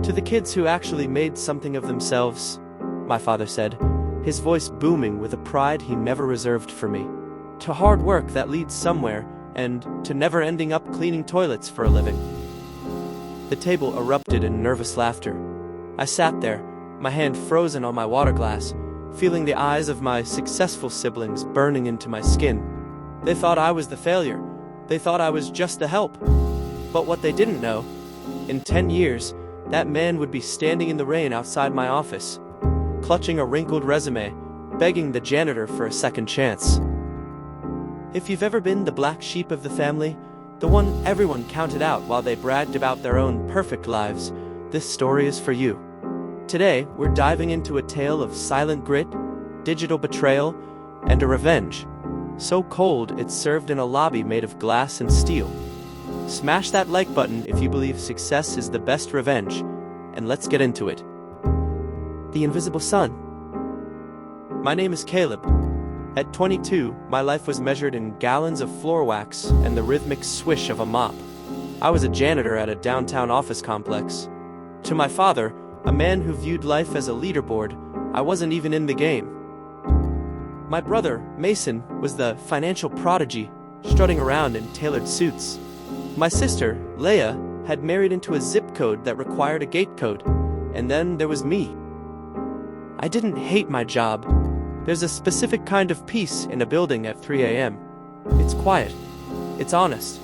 To the kids who actually made something of themselves, my father said, his voice booming with a pride he never reserved for me. To hard work that leads somewhere, and to never ending up cleaning toilets for a living. The table erupted in nervous laughter. I sat there, my hand frozen on my water glass, feeling the eyes of my successful siblings burning into my skin. They thought I was the failure. They thought I was just the help. But what they didn't know, in 10 years, that man would be standing in the rain outside my office, clutching a wrinkled resume, begging the janitor for a second chance. If you've ever been the black sheep of the family, the one everyone counted out while they bragged about their own perfect lives, this story is for you. Today, we're diving into a tale of silent grit, digital betrayal, and a revenge so cold it's served in a lobby made of glass and steel. Smash that like button if you believe success is the best revenge, and let's get into it. The Invisible Son. My name is Caleb. At 22, my life was measured in gallons of floor wax and the rhythmic swish of a mop. I was a janitor at a downtown office complex. To my father, a man who viewed life as a leaderboard, I wasn't even in the game. My brother, Mason, was the financial prodigy, strutting around in tailored suits. My sister, Leia, had married into a zip code that required a gate code. And then there was me. I didn't hate my job. There's a specific kind of peace in a building at 3 a.m. It's quiet. It's honest.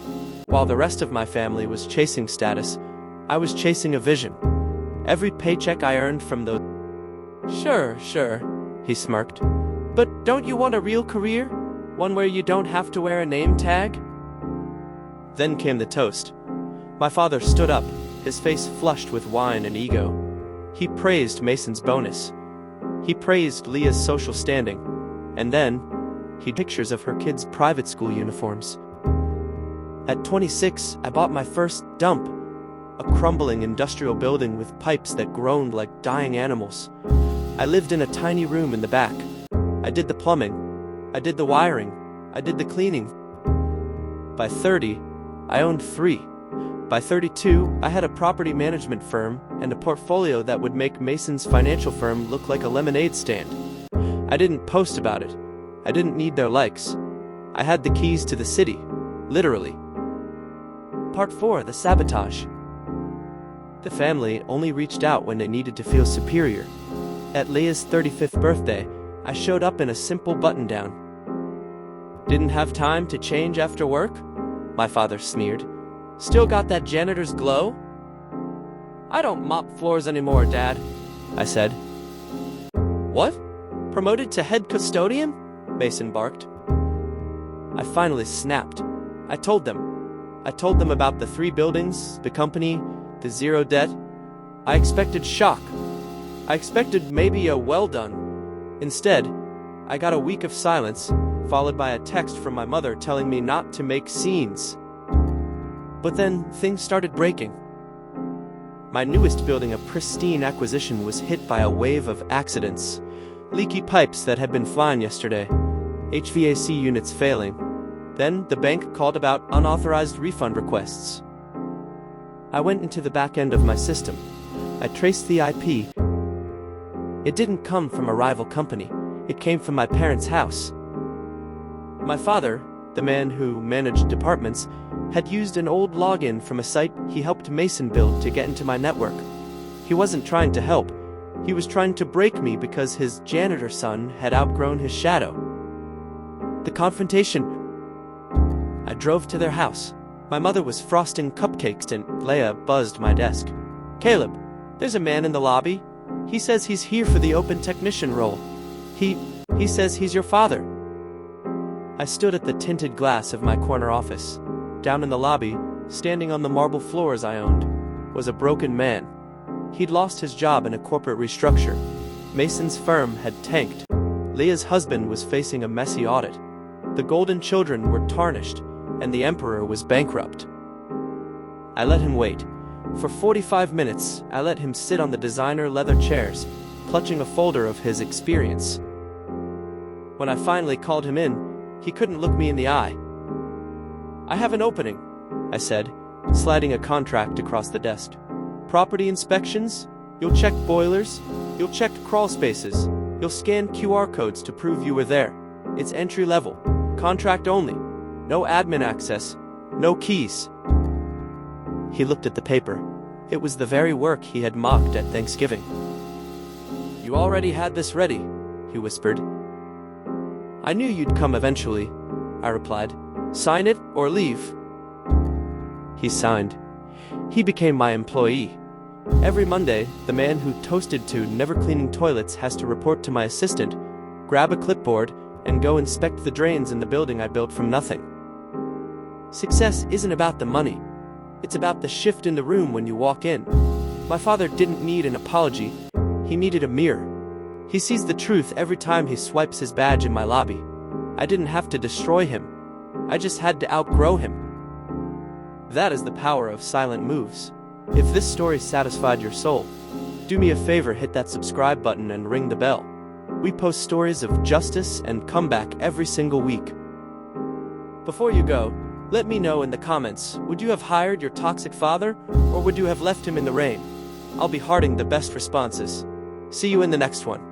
While the rest of my family was chasing status, I was chasing a vision. Every paycheck I earned from those... Sure, he smirked. But don't you want a real career? One where you don't have to wear a name tag? Then came the toast. My father stood up, his face flushed with wine and ego. He praised Mason's bonus. He praised Leah's social standing, and then, he pictures of her kids' private school uniforms. At 26, I bought my first dump, a crumbling industrial building with pipes that groaned like dying animals. I lived in a tiny room in the back. I did the plumbing, I did the wiring, I did the cleaning. By 30, I owned 3. By 32, I had a property management firm and a portfolio that would make Mason's financial firm look like a lemonade stand. I didn't post about it. I didn't need their likes. I had the keys to the city, literally. Part 4, the sabotage. The family only reached out when they needed to feel superior. At Leia's 35th birthday, I showed up in a simple button-down. Didn't have time to change after work? My father sneered. Still got that janitor's glow? I don't mop floors anymore, Dad, I said. What? Promoted to head custodian? Mason barked. I finally snapped. I told them about the 3 buildings, the company, the zero debt. I expected shock. I expected maybe a well done. Instead, I got a week of silence, followed by a text from my mother telling me not to make scenes. But then, things started breaking. My newest building, a pristine acquisition, was hit by a wave of accidents. Leaky pipes that had been flying yesterday. HVAC units failing. Then, the bank called about unauthorized refund requests. I went into the back end of my system. I traced the IP. It didn't come from a rival company. It came from my parents' house. My father, the man who managed departments, had used an old login from a site he helped Mason build to get into my network. He wasn't trying to help. He was trying to break me because his janitor son had outgrown his shadow. The confrontation. I drove to their house. My mother was frosting cupcakes and Leia buzzed my desk. Caleb, there's a man in the lobby. He says he's here for the open technician role. He says he's your father. I stood at the tinted glass of my corner office. Down in the lobby, standing on the marble floors I owned, was a broken man. He'd lost his job in a corporate restructure. Mason's firm had tanked. Leah's husband was facing a messy audit. The golden children were tarnished, and the emperor was bankrupt. I let him wait. For 45 minutes, I let him sit on the designer leather chairs, clutching a folder of his experience. When I finally called him in, he couldn't look me in the eye. I have an opening, I said, sliding a contract across the desk. Property inspections? You'll check boilers. You'll check crawl spaces. You'll scan QR codes to prove you were there. It's entry level. Contract only. No admin access. No keys. He looked at the paper. It was the very work he had mocked at Thanksgiving. You already had this ready, he whispered. I knew you'd come eventually, I replied. Sign it or leave. He signed. He became my employee. Every Monday, the man who toasted to never cleaning toilets has to report to my assistant, grab a clipboard, and go inspect the drains in the building I built from nothing. Success isn't about the money. It's about the shift in the room when you walk in. My father didn't need an apology. He needed a mirror. He sees the truth every time he swipes his badge in my lobby. I didn't have to destroy him. I just had to outgrow him. That is the power of silent moves. If this story satisfied your soul, do me a favor, hit that subscribe button and ring the bell. We post stories of justice and comeback every single week. Before you go, let me know in the comments, would you have hired your toxic father, or would you have left him in the rain? I'll be hearting the best responses. See you in the next one.